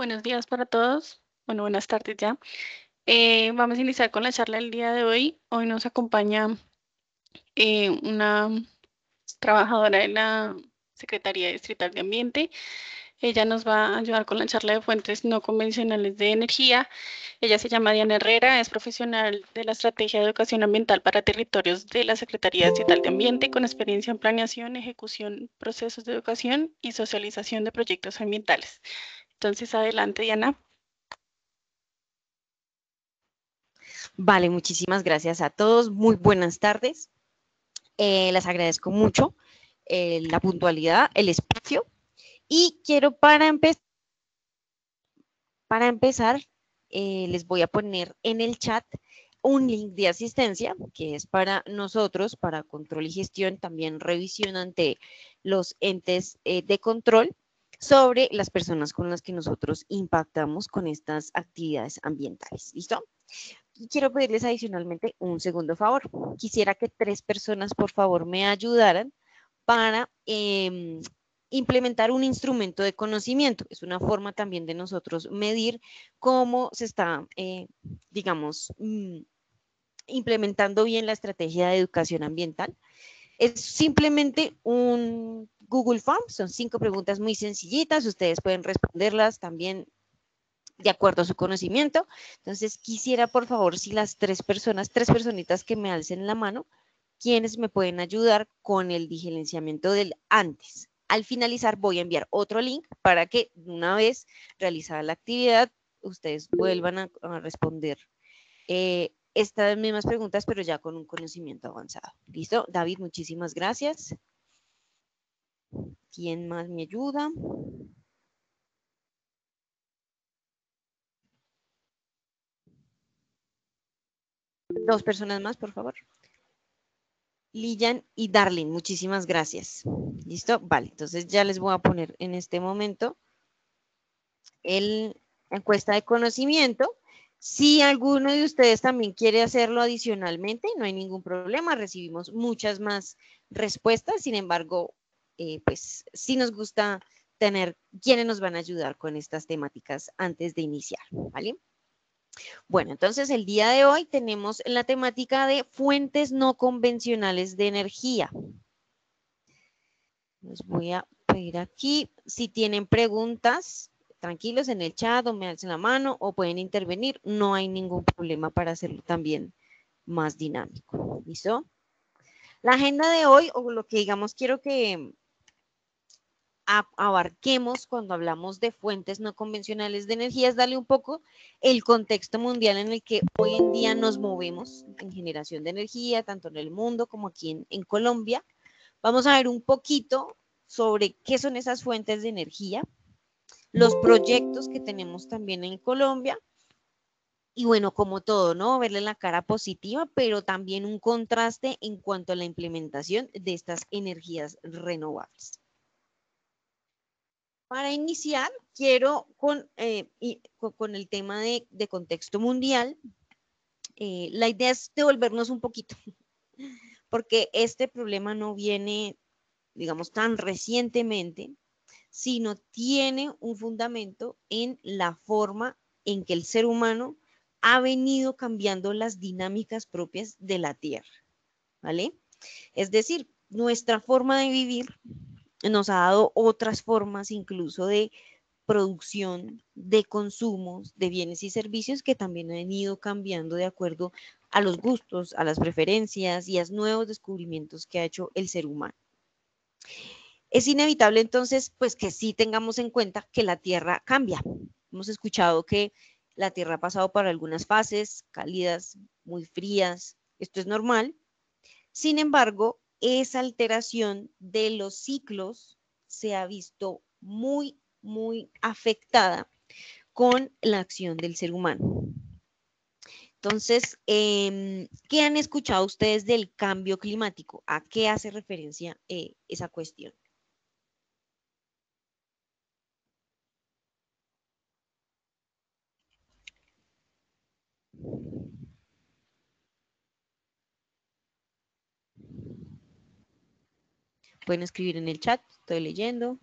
Buenos días para todos. Bueno, buenas tardes ya. Vamos a iniciar con la charla del día de hoy. Hoy nos acompaña una trabajadora de la Secretaría Distrital de Ambiente. Ella nos va a ayudar con la charla de fuentes no convencionales de energía. Ella se llama Diana Herrera, es profesional de la Estrategia de Educación Ambiental para Territorios de la Secretaría Distrital de Ambiente, con experiencia en planeación, ejecución, procesos de educación y socialización de proyectos ambientales. Entonces, adelante, Diana. Vale, muchísimas gracias a todos. Muy buenas tardes. Les agradezco mucho la puntualidad, el espacio. Y quiero para empezar les voy a poner en el chat un link de asistencia que es para nosotros, para control y gestión, también revisión ante los entes de control sobre las personas con las que nosotros impactamos con estas actividades ambientales. ¿Listo? Y quiero pedirles adicionalmente un segundo favor. Quisiera que 3 personas, por favor, me ayudaran para implementar un instrumento de conocimiento. Es una forma también de nosotros medir cómo se está, digamos, implementando bien la estrategia de educación ambiental. Es simplemente un Google Form, son 5 preguntas muy sencillitas, ustedes pueden responderlas también de acuerdo a su conocimiento. Entonces, quisiera, por favor, si las 3 personas, 3 personitas que me alcen la mano, quienes me pueden ayudar con el diligenciamiento del antes. Al finalizar voy a enviar otro link para que una vez realizada la actividad, ustedes vuelvan a responder estas mismas preguntas, pero ya con un conocimiento avanzado. ¿Listo? David, muchísimas gracias. ¿Quién más me ayuda? Dos personas más, por favor. Lillian y Darlene, muchísimas gracias. ¿Listo? Vale, entonces ya les voy a poner en este momento la encuesta de conocimiento. Si alguno de ustedes también quiere hacerlo adicionalmente, no hay ningún problema, recibimos muchas más respuestas, sin embargo, pues sí nos gusta tener quienes nos van a ayudar con estas temáticas antes de iniciar, ¿vale? Bueno, entonces el día de hoy tenemos la temática de fuentes no convencionales de energía. Les voy a pedir aquí, si tienen preguntas, tranquilos en el chat o me alzan la mano o pueden intervenir, no hay ningún problema para hacerlo también más dinámico. ¿Listo? La agenda de hoy, o lo que digamos quiero que abarquemos cuando hablamos de fuentes no convencionales de energía es darle un poco el contexto mundial en el que hoy en día nos movemos en generación de energía, tanto en el mundo como aquí en Colombia. Vamos a ver un poquito sobre qué son esas fuentes de energía, los proyectos que tenemos también en Colombia y bueno, como todo, ¿no? Verle la cara positiva, pero también un contraste en cuanto a la implementación de estas energías renovables. Para iniciar, quiero con el tema de contexto mundial, la idea es devolvernos un poquito, porque este problema no viene, digamos, tan recientemente, sino tiene un fundamento en la forma en que el ser humano ha venido cambiando las dinámicas propias de la Tierra, ¿vale? Es decir, nuestra forma de vivir nos ha dado otras formas incluso de producción, de consumos, de bienes y servicios que también han ido cambiando de acuerdo a los gustos, a las preferencias y a los nuevos descubrimientos que ha hecho el ser humano. Es inevitable entonces, pues que sí tengamos en cuenta que la Tierra cambia. Hemos escuchado que la Tierra ha pasado por algunas fases cálidas, muy frías, esto es normal. Sin embargo, esa alteración de los ciclos se ha visto muy afectada con la acción del ser humano. Entonces, ¿qué han escuchado ustedes del cambio climático? ¿A qué hace referencia esa cuestión? Pueden escribir en el chat, estoy leyendo.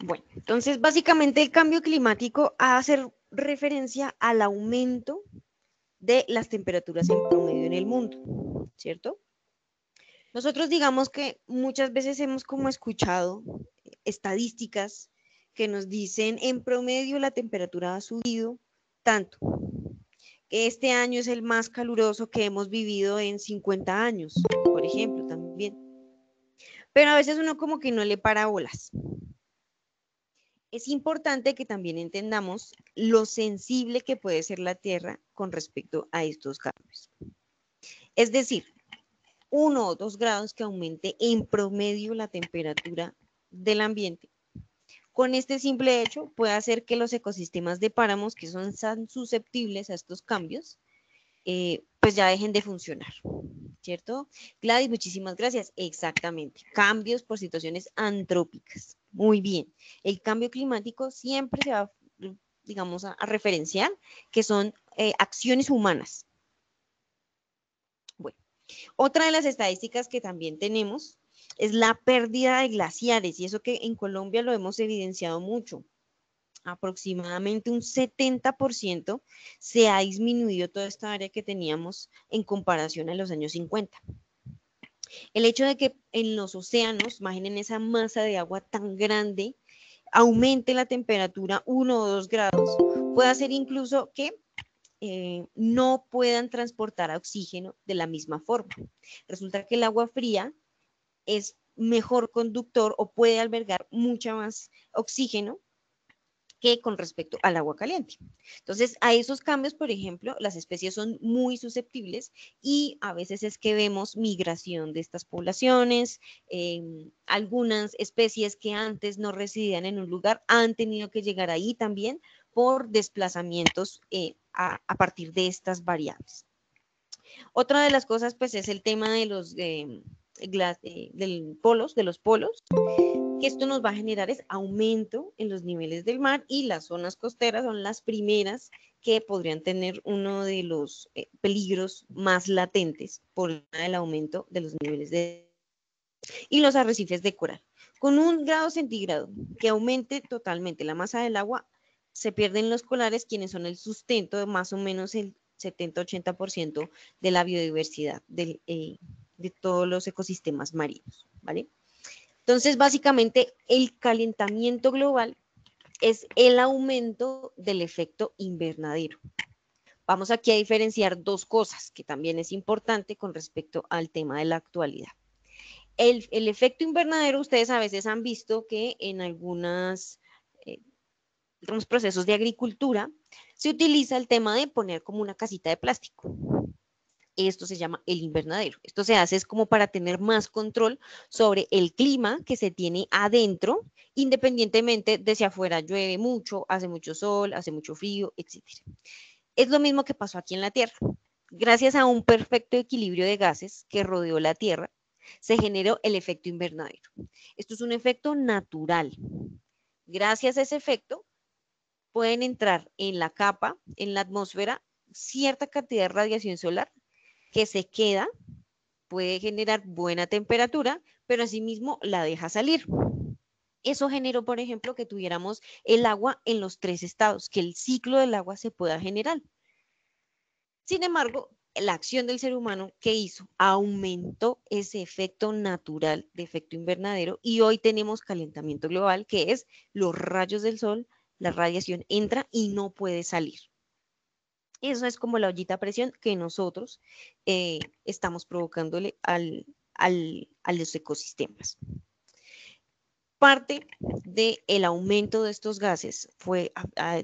Bueno, entonces básicamente el cambio climático hace referencia al aumento de las temperaturas en promedio en el mundo, ¿cierto? Nosotros digamos que muchas veces hemos como escuchado estadísticas que nos dicen en promedio la temperatura ha subido tanto, que este año es el más caluroso que hemos vivido en 50 años, por ejemplo, también. Pero a veces uno como que no le para bolas. Es importante que también entendamos lo sensible que puede ser la Tierra con respecto a estos cambios. Es decir, 1 o 2 grados que aumente en promedio la temperatura del ambiente. Con este simple hecho puede hacer que los ecosistemas de páramos, que son tan susceptibles a estos cambios, pues ya dejen de funcionar, ¿cierto? Gladys, muchísimas gracias. Exactamente. Cambios por situaciones antrópicas. Muy bien. El cambio climático siempre se va, digamos, a referenciar que son acciones humanas. Bueno, otra de las estadísticas que también tenemos es la pérdida de glaciares, y eso que en Colombia lo hemos evidenciado mucho. Aproximadamente un 70% se ha disminuido toda esta área que teníamos en comparación a los años 50. El hecho de que en los océanos, imaginen esa masa de agua tan grande, aumente la temperatura 1 o 2 grados, puede hacer incluso que no puedan transportar oxígeno de la misma forma. Resulta que el agua fría es mejor conductor o puede albergar mucha más oxígeno que con respecto al agua caliente. Entonces, a esos cambios, por ejemplo, las especies son muy susceptibles y a veces es que vemos migración de estas poblaciones. Algunas especies que antes no residían en un lugar han tenido que llegar ahí también por desplazamientos a partir de estas variables. Otra de las cosas, pues, es el tema de los polos, de los polos, que esto nos va a generar es aumento en los niveles del mar, y las zonas costeras son las primeras que podrían tener uno de los peligros más latentes por el aumento de los niveles de y los arrecifes de coral. Con 1 grado centígrado que aumente totalmente la masa del agua, se pierden los corales, quienes son el sustento de más o menos el 70-80% de la biodiversidad de todos los ecosistemas marinos, ¿vale? Entonces, básicamente, el calentamiento global es el aumento del efecto invernadero. Vamos aquí a diferenciar dos cosas que también es importante con respecto al tema de la actualidad. El efecto invernadero, ustedes a veces han visto que en algunos procesos de agricultura se utiliza el tema de poner como una casita de plástico. Esto se llama el invernadero. Esto se hace es como para tener más control sobre el clima que se tiene adentro, independientemente de si afuera llueve mucho, hace mucho sol, hace mucho frío, etc. Es lo mismo que pasó aquí en la Tierra. Gracias a un perfecto equilibrio de gases que rodeó la Tierra, se generó el efecto invernadero. Esto es un efecto natural. Gracias a ese efecto, pueden entrar en la capa, en la atmósfera, cierta cantidad de radiación solar que se queda, puede generar buena temperatura, pero asimismo la deja salir. Eso generó, por ejemplo, que tuviéramos el agua en los 3 estados, que el ciclo del agua se pueda generar. Sin embargo, la acción del ser humano, ¿qué hizo? Aumentó ese efecto natural de efecto invernadero, y hoy tenemos calentamiento global, que es los rayos del sol, la radiación entra y no puede salir. Eso es como la ollita a presión que nosotros estamos provocándole a los ecosistemas. Parte del aumento de estos gases fue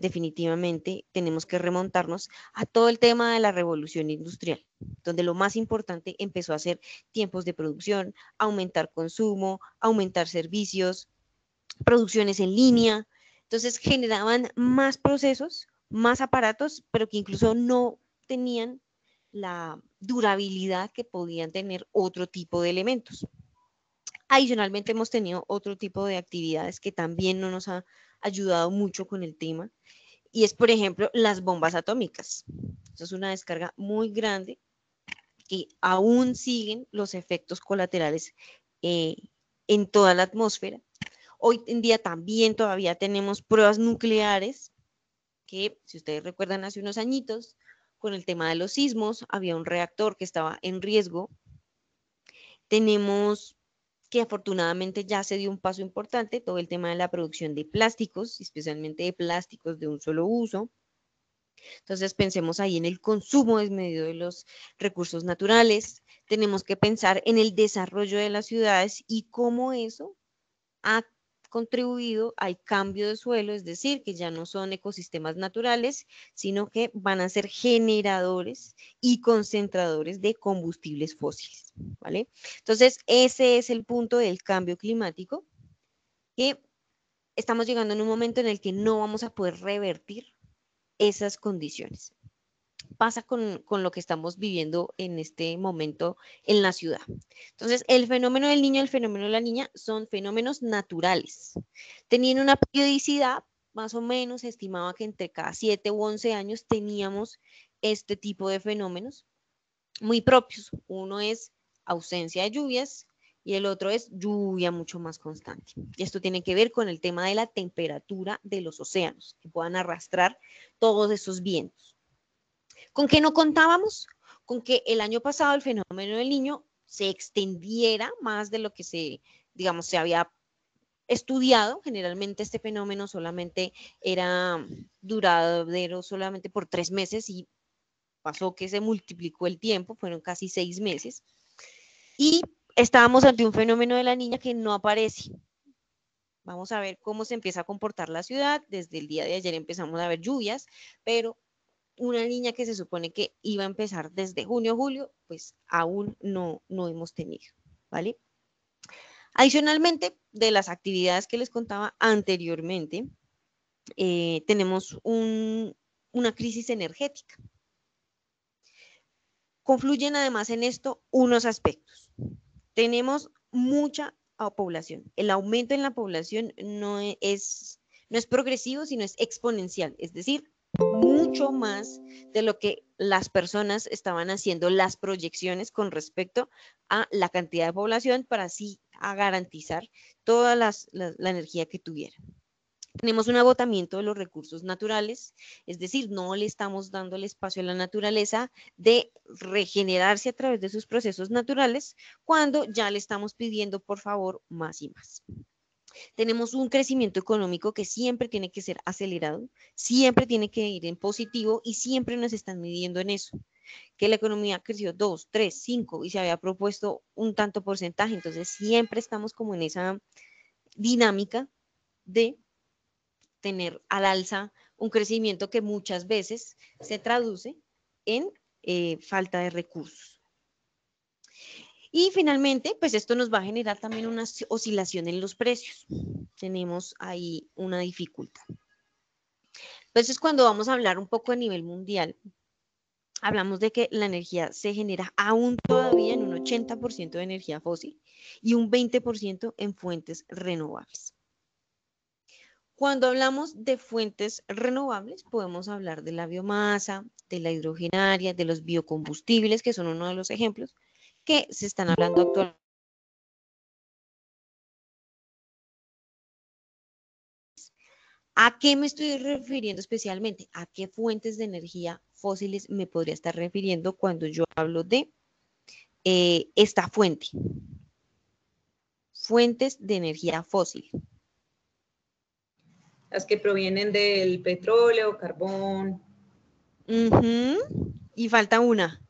definitivamente, tenemos que remontarnos a todo el tema de la revolución industrial, donde lo más importante empezó a ser tiempos de producción, aumentar consumo, aumentar servicios, producciones en línea. Entonces generaban más procesos, más aparatos, pero que incluso no tenían la durabilidad que podían tener otro tipo de elementos. Adicionalmente, hemos tenido otro tipo de actividades que también no nos ha ayudado mucho con el tema, y es, por ejemplo, las bombas atómicas. Eso es una descarga muy grande que aún siguen los efectos colaterales en toda la atmósfera. Hoy en día también todavía tenemos pruebas nucleares que, si ustedes recuerdan, hace unos añitos, con el tema de los sismos, había un reactor que estaba en riesgo. Tenemos que afortunadamente ya se dio un paso importante, todo el tema de la producción de plásticos, especialmente de plásticos de un solo uso. Entonces pensemos ahí en el consumo desmedido de los recursos naturales. Tenemos que pensar en el desarrollo de las ciudades y cómo eso ha contribuido al cambio de suelo, es decir, que ya no son ecosistemas naturales, sino que van a ser generadores y concentradores de combustibles fósiles, ¿vale? Entonces, ese es el punto del cambio climático, que estamos llegando en un momento en el que no vamos a poder revertir esas condiciones. Pasa con lo que estamos viviendo en este momento en la ciudad. Entonces, el fenómeno del niño y el fenómeno de la niña son fenómenos naturales. Tenían una periodicidad, más o menos, se estimaba que entre cada 7 u 11 años teníamos este tipo de fenómenos muy propios. Uno es ausencia de lluvias y el otro es lluvia mucho más constante. Y esto tiene que ver con el tema de la temperatura de los océanos, que puedan arrastrar todos esos vientos. ¿Con qué no contábamos? Con que el año pasado el fenómeno del niño se extendiera más de lo que digamos, se había estudiado. Generalmente este fenómeno solamente era duradero solamente por 3 meses y pasó que se multiplicó el tiempo, fueron casi 6 meses. Y estábamos ante un fenómeno de la niña que no aparece. Vamos a ver cómo se empieza a comportar la ciudad. Desde el día de ayer empezamos a ver lluvias, pero una niña que se supone que iba a empezar desde junio, julio, pues aún no hemos tenido, ¿vale? Adicionalmente, de las actividades que les contaba anteriormente, tenemos una crisis energética. Confluyen además en esto unos aspectos. Tenemos mucha población. El aumento en la población no es progresivo, sino es exponencial. Es decir, mucho más de lo que las personas estaban haciendo las proyecciones con respecto a la cantidad de población para así a garantizar toda la energía que tuvieran. Tenemos un agotamiento de los recursos naturales, es decir, no le estamos dando el espacio a la naturaleza de regenerarse a través de sus procesos naturales cuando ya le estamos pidiendo, por favor, más y más. Tenemos un crecimiento económico que siempre tiene que ser acelerado, siempre tiene que ir en positivo y siempre nos están midiendo en eso. Que la economía creció 2, 3, 5 y se había propuesto un tanto porcentaje, entonces siempre estamos como en esa dinámica de tener al alza un crecimiento que muchas veces se traduce en falta de recursos. Y finalmente, pues esto nos va a generar también una oscilación en los precios. Tenemos ahí una dificultad. Entonces, cuando vamos a hablar un poco a nivel mundial, hablamos de que la energía se genera aún todavía en un 80% de energía fósil y un 20% en fuentes renovables. Cuando hablamos de fuentes renovables, podemos hablar de la biomasa, de la hidrogenaria, de los biocombustibles, que son uno de los ejemplos que se están hablando actualmente. ¿A qué me estoy refiriendo especialmente? ¿A qué fuentes de energía fósiles me podría estar refiriendo cuando yo hablo de esta fuente? Fuentes de energía fósil. Las que provienen del petróleo, carbón. Y falta una.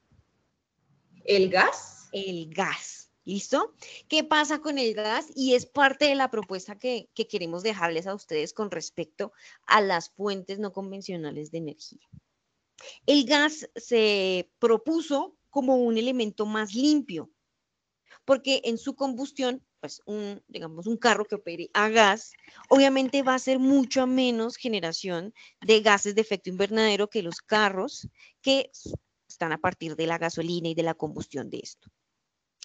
¿El gas? El gas. ¿Listo? ¿Qué pasa con el gas? Y es parte de la propuesta que queremos dejarles a ustedes con respecto a las fuentes no convencionales de energía. El gas se propuso como un elemento más limpio, porque en su combustión, pues digamos un carro que opere a gas, obviamente va a ser mucho menos generación de gases de efecto invernadero que los carros que están a partir de la gasolina y de la combustión de esto.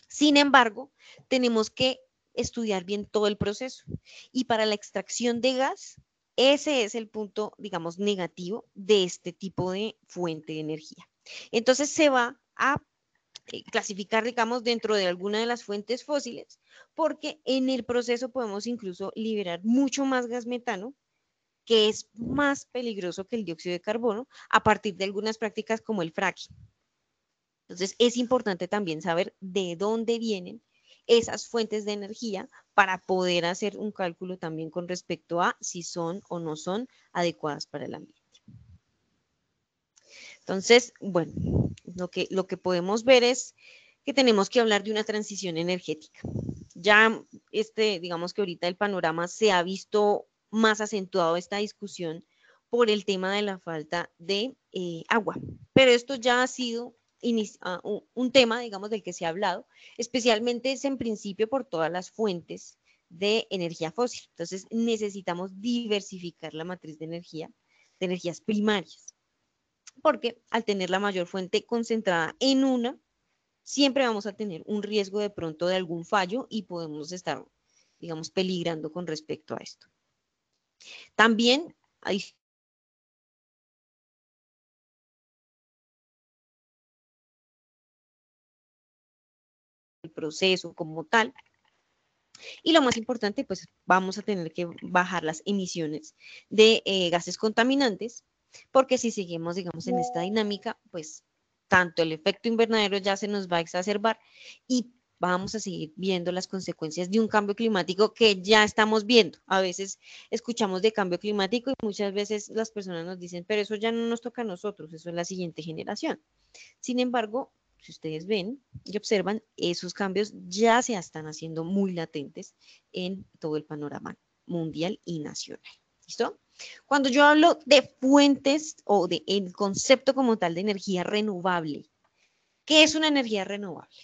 Sin embargo, tenemos que estudiar bien todo el proceso y para la extracción de gas, ese es el punto, digamos, negativo de este tipo de fuente de energía. Entonces se va a clasificar, digamos, dentro de alguna de las fuentes fósiles, porque en el proceso podemos incluso liberar mucho más gas metano, que es más peligroso que el dióxido de carbono, a partir de algunas prácticas como el fracking. Entonces, es importante también saber de dónde vienen esas fuentes de energía para poder hacer un cálculo también con respecto a si son o no son adecuadas para el ambiente. Entonces, bueno, lo que podemos ver es que tenemos que hablar de una transición energética. Ya, digamos que ahorita el panorama se ha visto más acentuado esta discusión por el tema de la falta de agua, pero esto ya ha sido un tema, digamos, del que se ha hablado, especialmente es en principio por todas las fuentes de energía fósil. Entonces, necesitamos diversificar la matriz de energía, de energías primarias, porque al tener la mayor fuente concentrada en una, siempre vamos a tener un riesgo de pronto de algún fallo y podemos estar, digamos, peligrando con respecto a esto. También hay el proceso como tal. Y lo más importante, pues vamos a tener que bajar las emisiones de gases contaminantes, porque si seguimos, digamos, en esta dinámica, pues tanto el efecto invernadero ya se nos va a exacerbar y vamos a seguir viendo las consecuencias de un cambio climático que ya estamos viendo. A veces escuchamos de cambio climático y muchas veces las personas nos dicen, pero eso ya no nos toca a nosotros, eso es la siguiente generación. Sin embargo, si ustedes ven y observan, esos cambios ya se están haciendo muy latentes en todo el panorama mundial y nacional. ¿Listo? Cuando yo hablo de fuentes o de el concepto como tal de energía renovable, ¿qué es una energía renovable?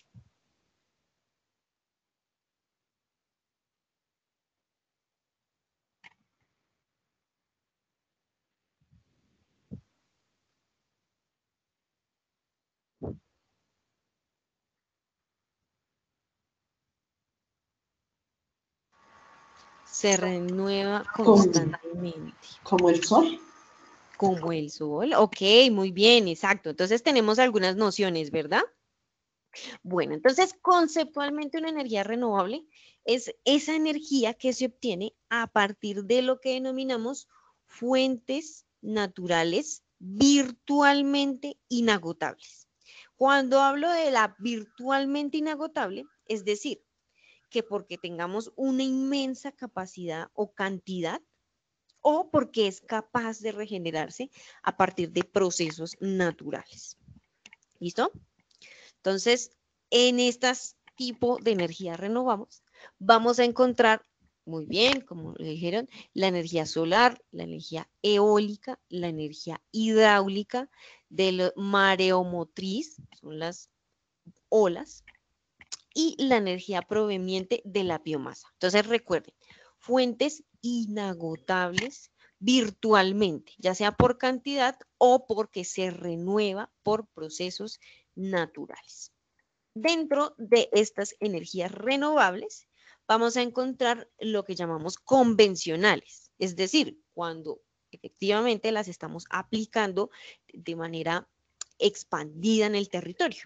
Se renueva Como, constantemente. como el sol. Como el sol. Ok, muy bien, exacto. Entonces tenemos algunas nociones, ¿verdad? Bueno, entonces conceptualmente una energía renovable es esa energía que se obtiene a partir de lo que denominamos fuentes naturales virtualmente inagotables. Cuando hablo de la virtualmente inagotable, es decir, que porque tengamos una inmensa capacidad o cantidad o porque es capaz de regenerarse a partir de procesos naturales. ¿Listo? Entonces, en estas tipos de energía renovables, vamos a encontrar, muy bien, como le dijeron, la energía solar, la energía eólica, la energía hidráulica, de la mareomotriz, son las olas, y la energía proveniente de la biomasa. Entonces, recuerden, fuentes inagotables virtualmente, ya sea por cantidad o porque se renueva por procesos naturales. Dentro de estas energías renovables, vamos a encontrar lo que llamamos convencionales, es decir, cuando efectivamente las estamos aplicando de manera expandida en el territorio.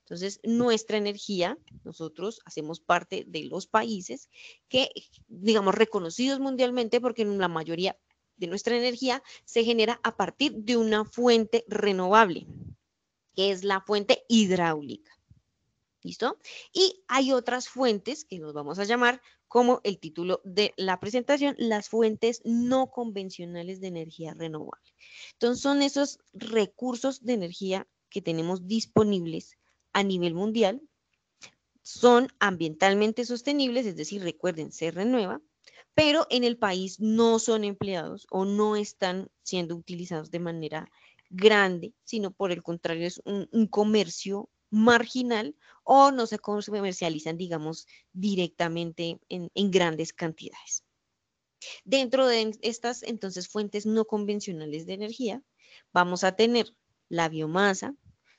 Entonces, nuestra energía, nosotros hacemos parte de los países que, digamos, reconocidos mundialmente porque la mayoría de nuestra energía se genera a partir de una fuente renovable, que es la fuente hidráulica. ¿Listo? Y hay otras fuentes que nos vamos a llamar, como el título de la presentación, las fuentes no convencionales de energía renovable. Entonces, son esos recursos de energía que tenemos disponibles a nivel mundial, son ambientalmente sostenibles, es decir, recuerden, se renueva, pero en el país no son empleados o no están siendo utilizados de manera grande, sino por el contrario es un comercio marginal o no se comercializan, digamos, directamente en grandes cantidades. Dentro de estas, entonces, fuentes no convencionales de energía, vamos a tener la biomasa,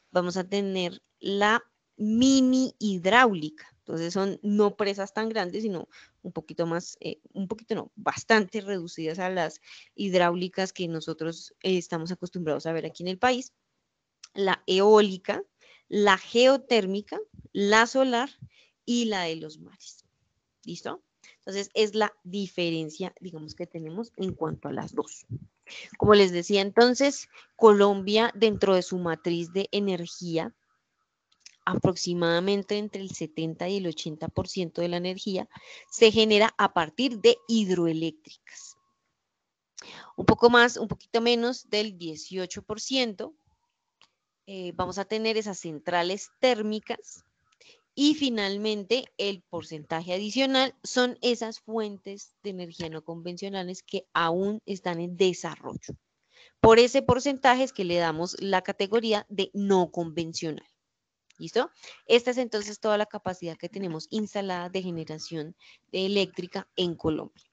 vamos a tener la mini hidráulica. Entonces son no presas tan grandes, sino un poquito más, un poquito no, bastante reducidas a las hidráulicas que nosotros estamos acostumbrados a ver aquí en el país. La eólica, la geotérmica, la solar y la de los mares. ¿Listo? Entonces, es la diferencia, digamos, que tenemos en cuanto a las dos. Como les decía entonces, Colombia, dentro de su matriz de energía, aproximadamente entre el 70 y el 80% de la energía se genera a partir de hidroeléctricas. Un poco más, un poquito menos del 18%, vamos a tener esas centrales térmicas. Y finalmente, el porcentaje adicional son esas fuentes de energía no convencionales que aún están en desarrollo. Por ese porcentaje es que le damos la categoría de no convencional. ¿Listo? Esta es entonces toda la capacidad que tenemos instalada de generación eléctrica en Colombia.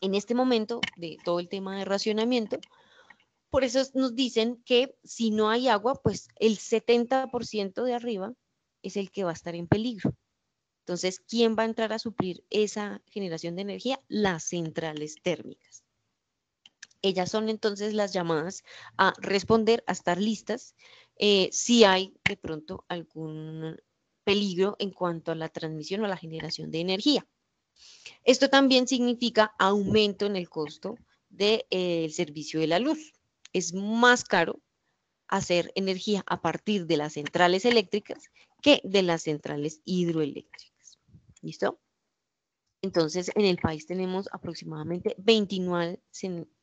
En este momento, de todo el tema de racionamiento, por eso nos dicen que si no hay agua, pues el 70% de arriba es el que va a estar en peligro. Entonces, ¿quién va a entrar a suplir esa generación de energía? Las centrales térmicas. Ellas son entonces las llamadas a responder, a estar listas, si hay de pronto algún peligro en cuanto a la transmisión o a la generación de energía. Esto también significa aumento en el costo del servicio de la luz. Es más caro hacer energía a partir de las centrales eléctricas que de las centrales hidroeléctricas. ¿Listo? Entonces, en el país tenemos aproximadamente 29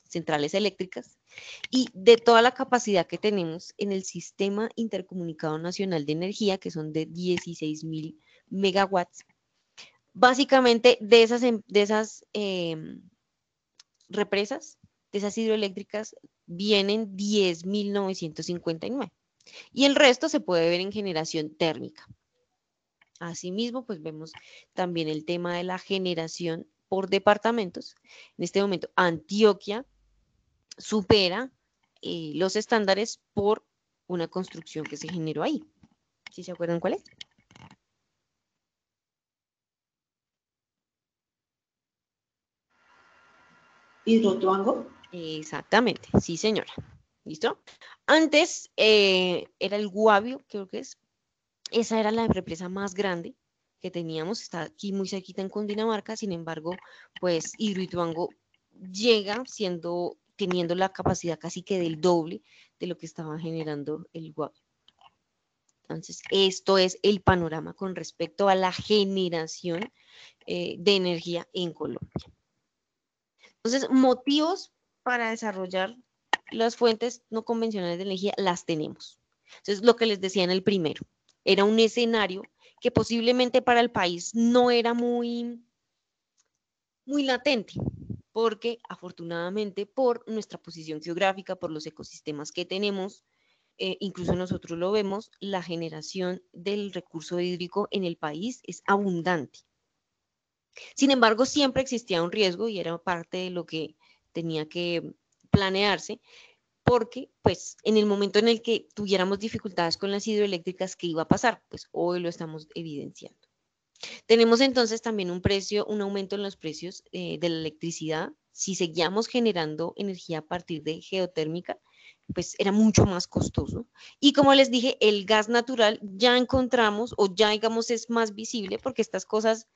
centrales eléctricas y de toda la capacidad que tenemos en el Sistema Intercomunicado Nacional de Energía, que son de 16.000 megawatts, básicamente de esas represas, de esas hidroeléctricas, vienen 10.959 y el resto se puede ver en generación térmica. Asimismo, pues vemos también el tema de la generación por departamentos. En este momento, Antioquia supera los estándares por una construcción que se generó ahí. ¿Sí se acuerdan cuál es? Hidroituango. Exactamente, sí señora. ¿Listo? Antes era el Guavio, creo que es. Esa era la represa más grande que teníamos, está aquí muy cerquita en Cundinamarca, sin embargo, pues Hidroituango llega teniendo la capacidad casi que del doble de lo que estaba generando el Guavio. Entonces, esto es el panorama con respecto a la generación de energía en Colombia. Entonces, motivos para desarrollar las fuentes no convencionales de energía las tenemos. Entonces, lo que les decía en el primero, era un escenario que posiblemente para el país no era muy latente, porque afortunadamente por nuestra posición geográfica, por los ecosistemas que tenemos, incluso nosotros lo vemos, la generación del recurso hídrico en el país es abundante. Sin embargo, siempre existía un riesgo y era parte de lo que tenía que planearse, porque pues en el momento en el que tuviéramos dificultades con las hidroeléctricas, ¿qué iba a pasar? Pues hoy lo estamos evidenciando. Tenemos entonces también un aumento en los precios de la electricidad. Si seguíamos generando energía a partir de geotérmica, pues era mucho más costoso. Y como les dije, el gas natural ya encontramos o ya digamos es más visible porque estas cosas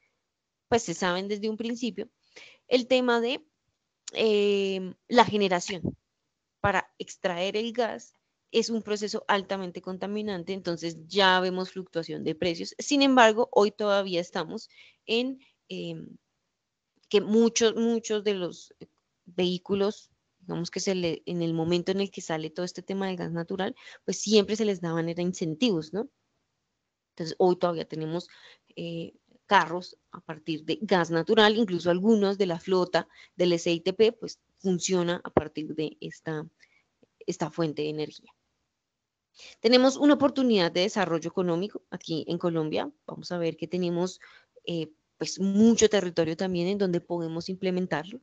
pues se saben desde un principio. El tema de la generación para extraer el gas es un proceso altamente contaminante, entonces ya vemos fluctuación de precios. Sin embargo, hoy todavía estamos en que muchos de los vehículos, digamos que en el momento en el que sale todo este tema del gas natural, pues siempre se les daban era incentivos, ¿no? Entonces, hoy todavía tenemos carros a partir de gas natural, incluso algunos de la flota del SITP, pues funciona a partir de esta fuente de energía. Tenemos una oportunidad de desarrollo económico aquí en Colombia. Vamos a ver que tenemos pues mucho territorio también en donde podemos implementarlo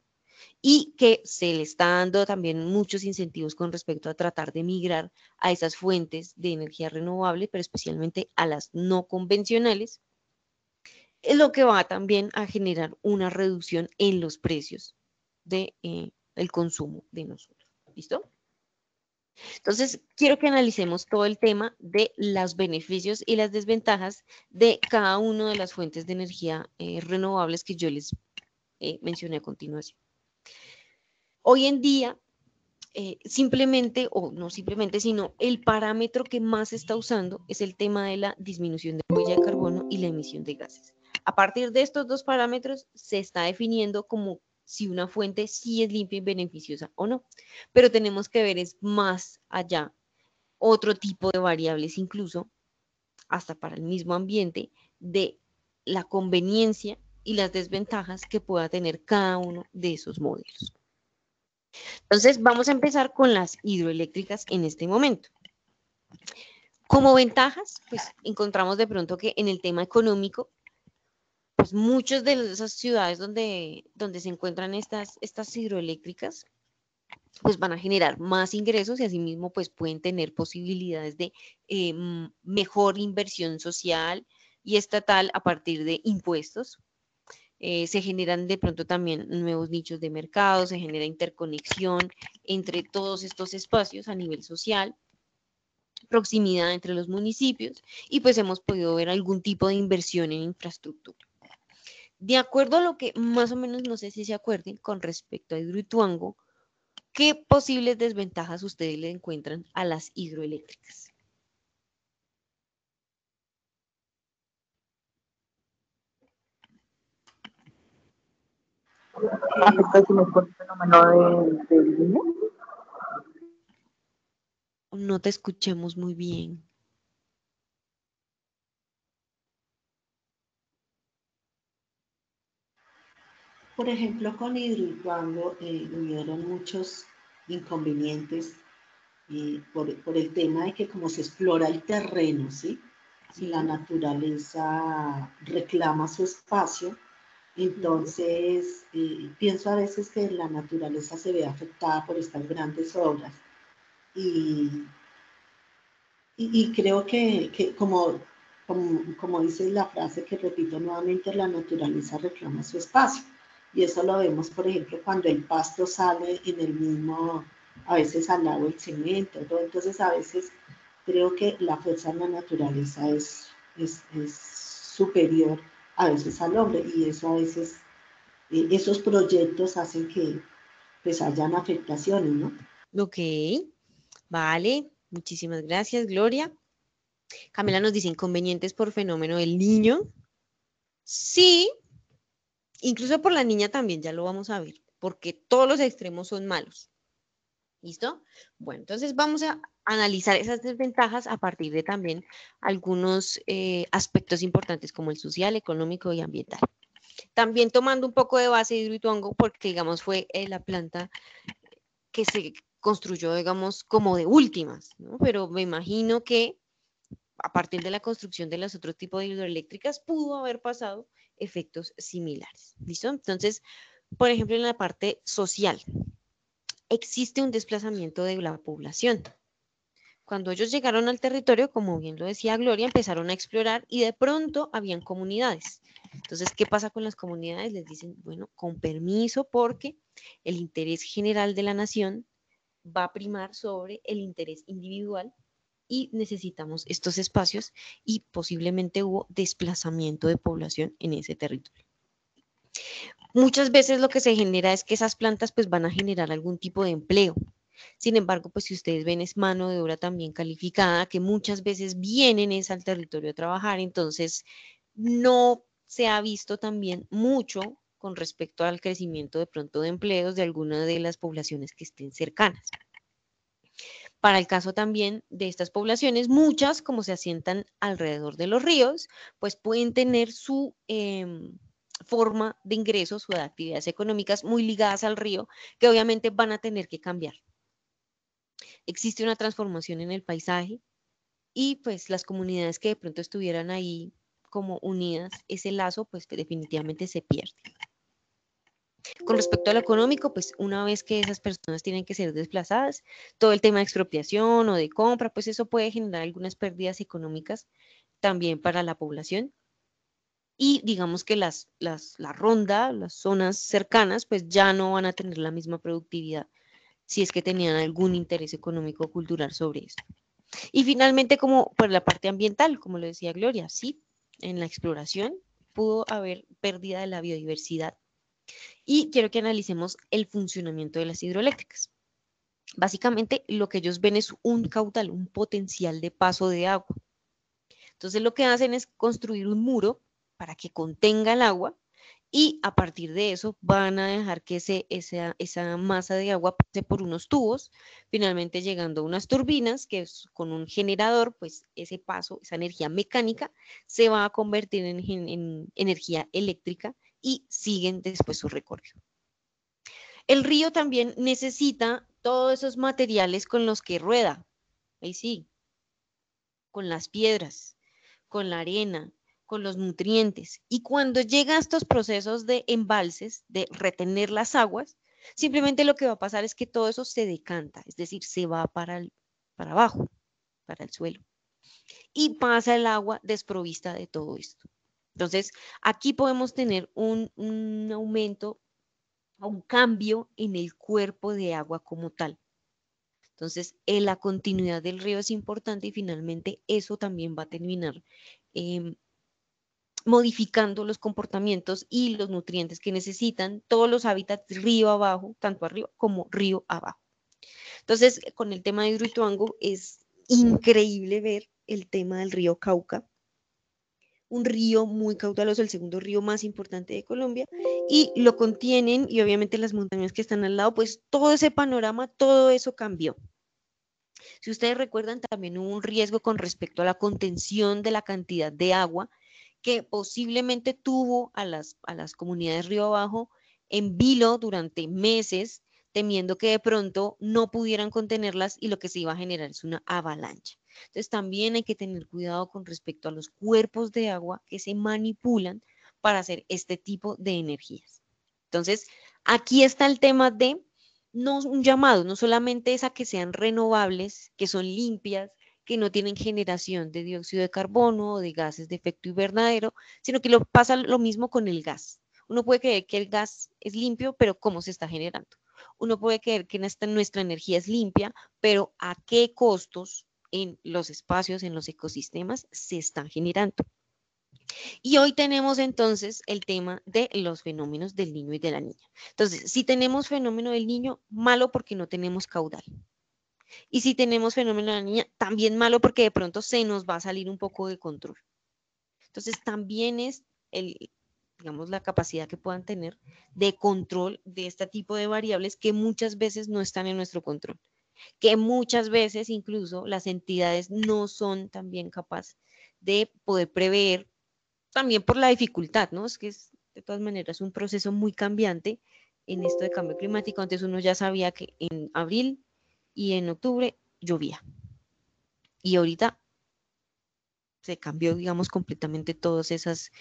y que se le está dando también muchos incentivos con respecto a tratar de migrar a esas fuentes de energía renovable, pero especialmente a las no convencionales, es lo que va también a generar una reducción en los precios del consumo de nosotros. ¿Listo? Entonces, quiero que analicemos todo el tema de los beneficios y las desventajas de cada una de las fuentes de energía renovables que yo les mencioné a continuación. Hoy en día, simplemente, o no simplemente, sino el parámetro que más se está usando es el tema de la disminución de huella de carbono y la emisión de gases. A partir de estos dos parámetros se está definiendo como si una fuente sí es limpia y beneficiosa o no, pero tenemos que ver es más allá otro tipo de variables, incluso hasta para el mismo ambiente, de la conveniencia y las desventajas que pueda tener cada uno de esos modelos. Entonces, vamos a empezar con las hidroeléctricas en este momento. Como ventajas, pues encontramos de pronto que en el tema económico, pues muchas de esas ciudades donde se encuentran estas hidroeléctricas, pues van a generar más ingresos y asimismo pues pueden tener posibilidades de mejor inversión social y estatal a partir de impuestos. Se generan de pronto también nuevos nichos de mercado, se genera interconexión entre todos estos espacios a nivel social, proximidad entre los municipios y pues hemos podido ver algún tipo de inversión en infraestructura. De acuerdo a lo que más o menos, no sé si se acuerden, con respecto a Hidroituango, ¿qué posibles desventajas ustedes le encuentran a las hidroeléctricas? Afectaciones por el fenómeno del niño. No te escuchemos muy bien. Por ejemplo, con Hidroituango hubieron muchos inconvenientes por el tema de que como se explora el terreno, ¿sí? Sí. La naturaleza reclama su espacio, entonces pienso a veces que la naturaleza se ve afectada por estas grandes obras y, y creo que como dice la frase que repito nuevamente, la naturaleza reclama su espacio. Y eso lo vemos, por ejemplo, cuando el pasto sale en el mismo, a veces al lado del cemento, todo. Entonces a veces creo que la fuerza de la naturaleza es superior a veces al hombre y eso a veces, esos proyectos hacen que pues hayan afectaciones, ¿no? Ok, vale, muchísimas gracias, Gloria. Camila nos dice inconvenientes por fenómeno del niño. Sí, incluso por la niña también, ya lo vamos a ver, porque todos los extremos son malos. ¿Listo? Bueno, entonces vamos a analizar esas desventajas a partir de también algunos aspectos importantes como el social, económico y ambiental. También tomando un poco de base de Hidroituango, porque digamos fue la planta que se construyó, digamos, como de últimas, ¿no? Pero me imagino que a partir de la construcción de los otros tipos de hidroeléctricas pudo haber pasado efectos similares. ¿Listo? Entonces, por ejemplo, en la parte social, existe un desplazamiento de la población. Cuando ellos llegaron al territorio, como bien lo decía Gloria, empezaron a explorar y de pronto habían comunidades. Entonces, ¿qué pasa con las comunidades? Les dicen, bueno, con permiso porque el interés general de la nación va a primar sobre el interés individual y necesitamos estos espacios y posiblemente hubo desplazamiento de población en ese territorio. Muchas veces lo que se genera es que esas plantas pues van a generar algún tipo de empleo. Sin embargo, pues si ustedes ven es mano de obra también calificada que muchas veces vienen es al territorio a trabajar, entonces no se ha visto también mucho con respecto al crecimiento de pronto de empleos de alguna de las poblaciones que estén cercanas. Para el caso también de estas poblaciones, muchas como se asientan alrededor de los ríos, pues pueden tener su forma de ingresos o de actividades económicas muy ligadas al río, que obviamente van a tener que cambiar. Existe una transformación en el paisaje y pues las comunidades que de pronto estuvieran ahí como unidas, ese lazo pues definitivamente se pierde. Con respecto a lo económico, pues una vez que esas personas tienen que ser desplazadas, todo el tema de expropiación o de compra, pues eso puede generar algunas pérdidas económicas también para la población. Y digamos que la ronda, las zonas cercanas, pues ya no van a tener la misma productividad si es que tenían algún interés económico o cultural sobre esto. Y finalmente, como por la parte ambiental, como lo decía Gloria, sí, en la exploración pudo haber pérdida de la biodiversidad. Y quiero que analicemos el funcionamiento de las hidroeléctricas. Básicamente, lo que ellos ven es un caudal, un potencial de paso de agua. Entonces, lo que hacen es construir un muro para que contenga el agua y a partir de eso van a dejar que esa masa de agua pase por unos tubos, finalmente llegando a unas turbinas que con un generador, pues ese paso, esa energía mecánica se va a convertir en energía eléctrica y siguen después su recorrido. El río también necesita todos esos materiales con los que rueda, ahí sí, con las piedras, con la arena, con los nutrientes. Y cuando llega a estos procesos de embalses, de retener las aguas, simplemente lo que va a pasar es que todo eso se decanta, es decir, se va para abajo, para el suelo. Y pasa el agua desprovista de todo esto. Entonces, aquí podemos tener un aumento, un cambio en el cuerpo de agua como tal. Entonces, la continuidad del río es importante y finalmente eso también va a terminar modificando los comportamientos y los nutrientes que necesitan todos los hábitats río abajo, tanto arriba como río abajo. Entonces, con el tema de Hidroituango es increíble ver el tema del río Cauca, un río muy caudaloso, el segundo río más importante de Colombia, y lo contienen, y obviamente las montañas que están al lado, pues todo ese panorama, todo eso cambió. Si ustedes recuerdan, también hubo un riesgo con respecto a la contención de la cantidad de agua que posiblemente tuvo a las comunidades río abajo en vilo durante meses, temiendo que de pronto no pudieran contenerlas y lo que se iba a generar es una avalancha. Entonces también hay que tener cuidado con respecto a los cuerpos de agua que se manipulan para hacer este tipo de energías. Entonces, aquí está el tema de no un llamado, no solamente es a que sean renovables, que son limpias, que no tienen generación de dióxido de carbono o de gases de efecto invernadero, sino que pasa lo mismo con el gas. Uno puede creer que el gas es limpio, pero ¿cómo se está generando? Uno puede creer que nuestra energía es limpia, pero ¿a qué costos en los espacios, en los ecosistemas se están generando? Y hoy tenemos entonces el tema de los fenómenos del niño y de la niña. Entonces, si tenemos fenómeno del niño, malo porque no tenemos caudal. Y si tenemos fenómeno de la niña, también malo porque de pronto se nos va a salir un poco de control. Entonces, también es digamos, la capacidad que puedan tener de control de este tipo de variables que muchas veces no están en nuestro control, que muchas veces incluso las entidades no son también capaces de poder prever, también por la dificultad, ¿no? Es que de todas maneras un proceso muy cambiante en esto de cambio climático. Antes uno ya sabía que en abril y en octubre llovía. Y ahorita se cambió, digamos, completamente todas esas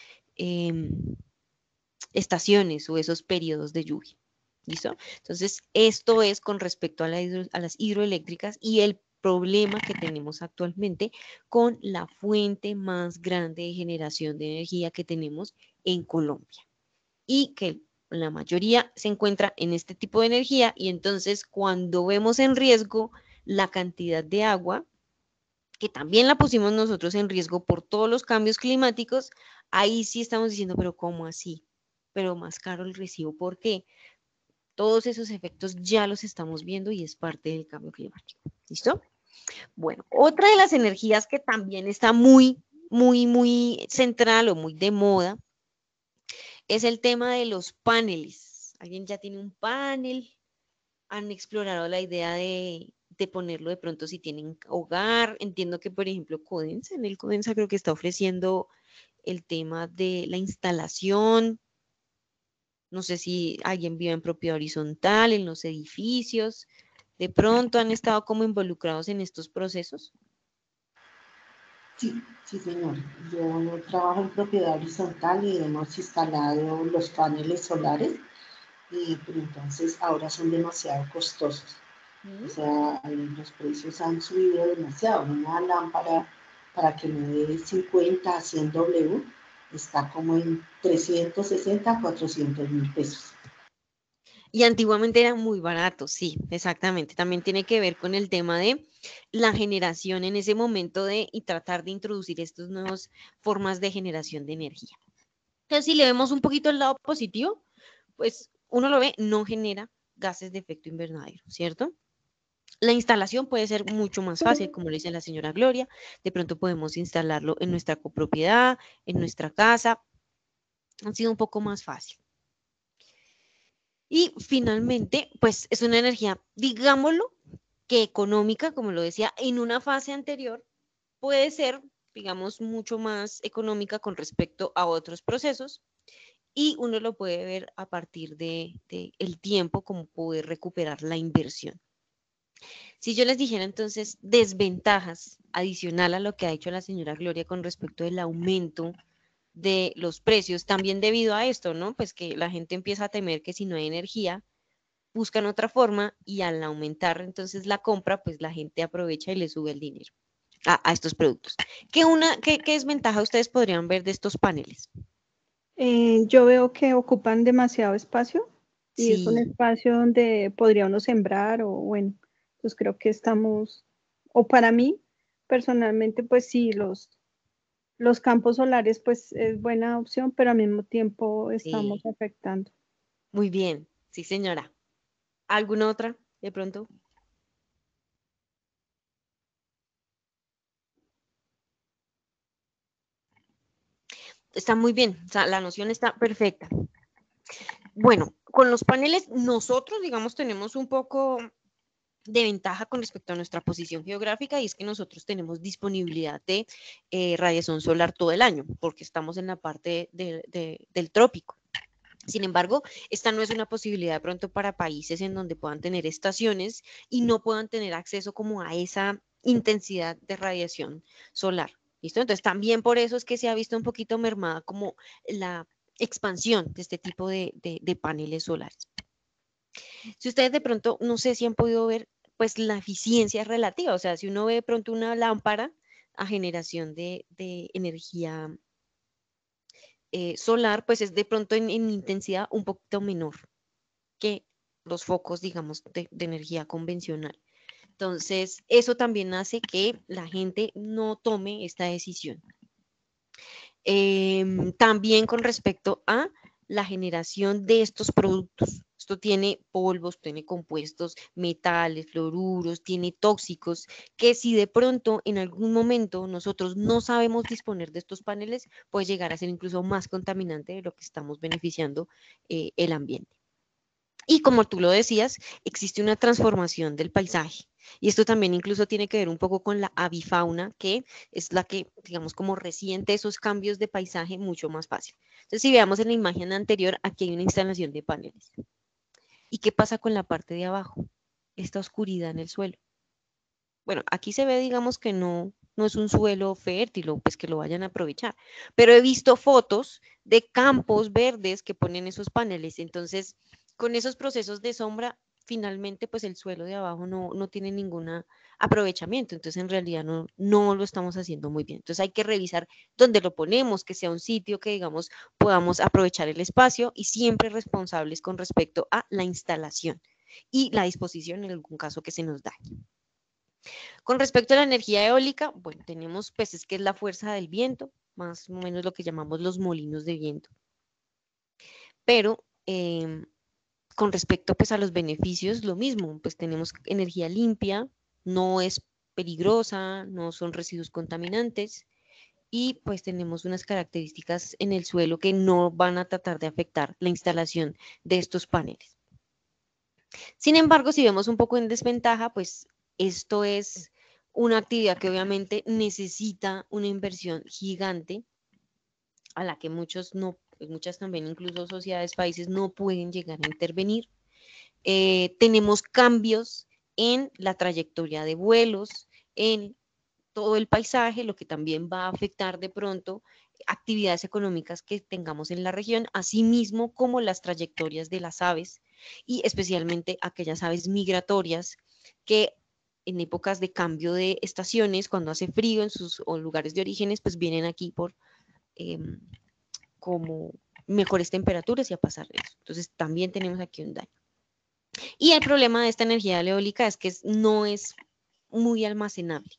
estaciones o esos periodos de lluvia. ¿Listo? Entonces, esto es con respecto a las hidroeléctricas y el problema que tenemos actualmente con la fuente más grande de generación de energía que tenemos en Colombia y que la mayoría se encuentra en este tipo de energía y entonces cuando vemos en riesgo la cantidad de agua, que también la pusimos nosotros en riesgo por todos los cambios climáticos, ahí sí estamos diciendo, pero ¿cómo así? Pero más caro el recibo, ¿por qué? Todos esos efectos ya los estamos viendo y es parte del cambio climático. ¿Listo? Bueno, otra de las energías que también está muy central o muy de moda es el tema de los paneles. ¿Alguien ya tiene un panel? ¿Han explorado la idea de ponerlo de pronto si tienen hogar? Entiendo que, por ejemplo, Codensa, en el Codensa creo que está ofreciendo el tema de la instalación. No sé si alguien vive en propiedad horizontal, en los edificios. ¿De pronto han estado como involucrados en estos procesos? Sí, sí, señor. Yo trabajo en propiedad horizontal y hemos instalado los paneles solares, pero entonces ahora son demasiado costosos. O sea, los precios han subido demasiado. Una lámpara para que me dé 50 a 100 W está como en 360 a 400 mil pesos. Y antiguamente eran muy baratos, sí, exactamente. También tiene que ver con el tema de la generación en ese momento y tratar de introducir estas nuevas formas de generación de energía. Entonces, si le vemos un poquito el lado positivo, pues uno lo ve, no genera gases de efecto invernadero, ¿cierto? La instalación puede ser mucho más fácil, como le dice la señora Gloria. De pronto podemos instalarlo en nuestra copropiedad, en nuestra casa. Han sido un poco más fácil. Y finalmente, pues es una energía, digámoslo, que económica, como lo decía, en una fase anterior puede ser, digamos, mucho más económica con respecto a otros procesos y uno lo puede ver a partir de el tiempo, como poder recuperar la inversión. Si yo les dijera entonces desventajas adicional a lo que ha dicho la señora Gloria con respecto del aumento de los precios, también debido a esto, ¿no? Pues que la gente empieza a temer que si no hay energía, buscan otra forma y al aumentar entonces la compra, pues la gente aprovecha y le sube el dinero a estos productos. ¿Qué desventaja ustedes podrían ver de estos paneles? Yo veo que ocupan demasiado espacio y es un Sí, espacio donde podría uno sembrar o bueno, pues creo que estamos, o para mí personalmente, pues sí, los campos solares pues es buena opción, pero al mismo tiempo estamos sí, afectando. muy bien, sí señora. ¿Alguna otra de pronto? Está muy bien, o sea, la noción está perfecta. Bueno, con los paneles nosotros, digamos, tenemos un poco de ventaja con respecto a nuestra posición geográfica y es que nosotros tenemos disponibilidad de radiación solar todo el año porque estamos en la parte del trópico. Sin embargo, esta no es una posibilidad de pronto para países en donde puedan tener estaciones y no puedan tener acceso como a esa intensidad de radiación solar. ¿Listo? Entonces, también por eso es que se ha visto un poquito mermada como la expansión de este tipo de paneles solares. Si ustedes de pronto, no sé si han podido ver, pues la eficiencia es relativa, o sea, si uno ve de pronto una lámpara a generación de energía solar, pues es de pronto en intensidad un poquito menor que los focos, digamos, de energía convencional. Entonces, eso también hace que la gente no tome esta decisión. También con respecto a la generación de estos productos. Esto tiene polvos, tiene compuestos, metales, fluoruros, tiene tóxicos, que si de pronto en algún momento nosotros no sabemos disponer de estos paneles, puede llegar a ser incluso más contaminante de lo que estamos beneficiando el ambiente. Y como tú lo decías, existe una transformación del paisaje. Y esto también incluso tiene que ver un poco con la avifauna, que es la que, digamos, como resiente esos cambios de paisaje mucho más fácil. Entonces, si veamos en la imagen anterior, aquí hay una instalación de paneles. ¿Y qué pasa con la parte de abajo? Esta oscuridad en el suelo. Bueno, aquí se ve, digamos, que no es un suelo fértil o pues que lo vayan a aprovechar. Pero he visto fotos de campos verdes que ponen esos paneles. Entonces, con esos procesos de sombra, finalmente, pues el suelo de abajo no tiene ningún aprovechamiento. Entonces, en realidad no lo estamos haciendo muy bien. Entonces, hay que revisar dónde lo ponemos, que sea un sitio que, digamos, podamos aprovechar el espacio y siempre responsables con respecto a la instalación y la disposición en algún caso que se nos dañe. Con respecto a la energía eólica, bueno, tenemos pues es que es la fuerza del viento, más o menos lo que llamamos los molinos de viento. Pero con respecto pues a los beneficios, lo mismo, pues tenemos energía limpia, no es peligrosa, no son residuos contaminantes y pues tenemos unas características en el suelo que no van a tratar de afectar la instalación de estos paneles. Sin embargo, si vemos un poco en desventaja, pues esto es una actividad que obviamente necesita una inversión gigante a la que muchos no, pues muchas también incluso sociedades, países no pueden llegar a intervenir. Tenemos cambios en la trayectoria de vuelos, en todo el paisaje, lo que también va a afectar de pronto actividades económicas que tengamos en la región, asimismo como las trayectorias de las aves y especialmente aquellas aves migratorias que en épocas de cambio de estaciones, cuando hace frío en sus lugares de orígenes, pues vienen aquí por como mejores temperaturas y a pasar eso. Entonces también tenemos aquí un daño. Y el problema de esta energía eólica es que no es muy almacenable.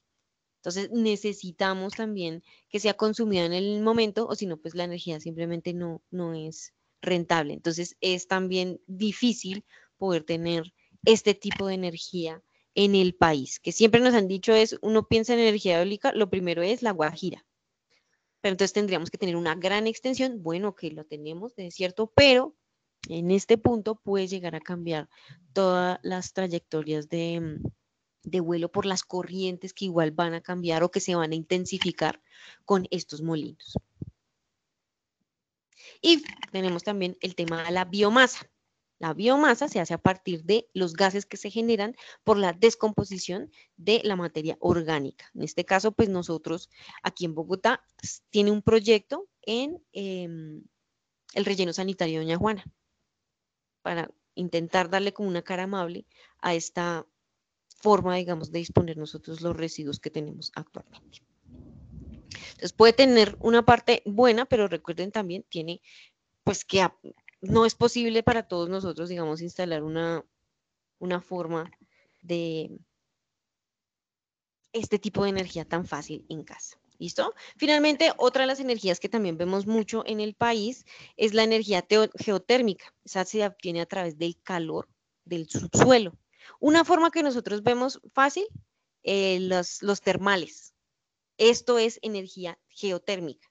Entonces necesitamos también que sea consumida en el momento, o si no, pues la energía simplemente no es rentable. Entonces es también difícil poder tener este tipo de energía en el país, que siempre nos han dicho es, uno piensa en energía eólica, lo primero es la Guajira. Pero entonces tendríamos que tener una gran extensión, bueno, que lo tenemos de cierto, pero en este punto puede llegar a cambiar todas las trayectorias de vuelo por las corrientes que igual van a cambiar o que se van a intensificar con estos molinos. Y tenemos también el tema de la biomasa. La biomasa se hace a partir de los gases que se generan por la descomposición de la materia orgánica. En este caso, pues nosotros aquí en Bogotá tiene un proyecto en el relleno sanitario de Doña Juana para intentar darle como una cara amable a esta forma, digamos, de disponer nosotros los residuos que tenemos actualmente. Entonces puede tener una parte buena, pero recuerden también tiene, pues que no es posible para todos nosotros, digamos, instalar una forma de este tipo de energía tan fácil en casa. ¿Listo? Finalmente, otra de las energías que también vemos mucho en el país es la energía geotérmica. Esa se obtiene a través del calor del subsuelo. Una forma que nosotros vemos fácil, los termales. Esto es energía geotérmica.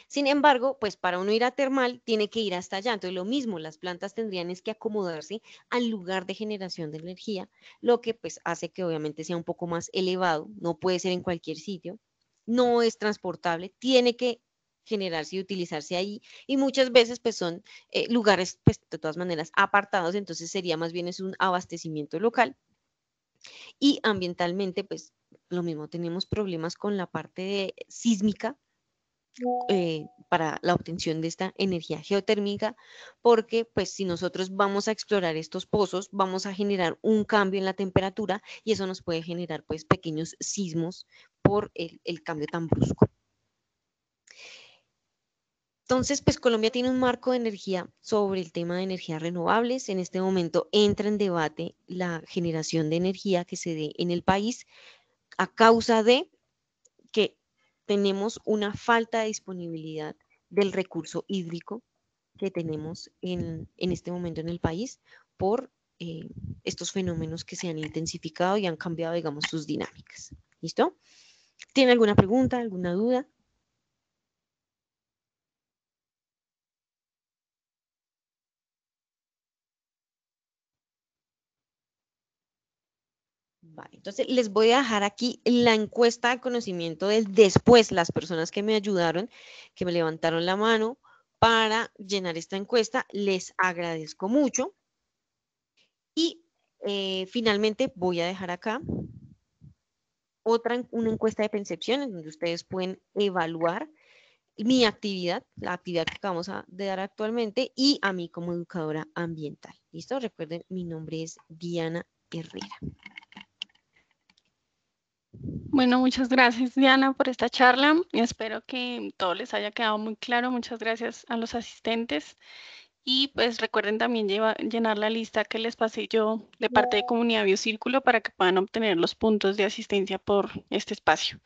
Sin embargo, pues para uno ir a termal tiene que ir hasta allá. Entonces lo mismo, las plantas tendrían es que acomodarse al lugar de generación de energía, lo que pues hace que obviamente sea un poco más elevado, no puede ser en cualquier sitio, no es transportable, tiene que generarse y utilizarse ahí y muchas veces pues son lugares pues de todas maneras apartados, entonces sería más bien es un abastecimiento local y ambientalmente pues lo mismo, tenemos problemas con la parte sísmica para la obtención de esta energía geotérmica, porque pues si nosotros vamos a explorar estos pozos, vamos a generar un cambio en la temperatura y eso nos puede generar pues pequeños sismos por el cambio tan brusco. Entonces, pues Colombia tiene un marco de energía sobre el tema de energías renovables. En este momento entra en debate la generación de energía que se dé en el país a causa de que tenemos una falta de disponibilidad del recurso hídrico que tenemos en este momento en el país por estos fenómenos que se han intensificado y han cambiado, digamos, sus dinámicas. ¿Listo? ¿Tiene alguna pregunta, alguna duda? Vale, entonces les voy a dejar aquí la encuesta de conocimiento del después, las personas que me ayudaron, que me levantaron la mano para llenar esta encuesta, les agradezco mucho. Y finalmente voy a dejar acá una encuesta de percepción en donde ustedes pueden evaluar mi actividad, la actividad que acabamos de dar actualmente y a mí como educadora ambiental. ¿Listo? Recuerden, mi nombre es Diana Herrera. Bueno, muchas gracias, Diana, por esta charla. Espero que todo les haya quedado muy claro. Muchas gracias a los asistentes. Y pues recuerden también llenar la lista que les pasé yo de parte de Comunidad Biocírculo para que puedan obtener los puntos de asistencia por este espacio.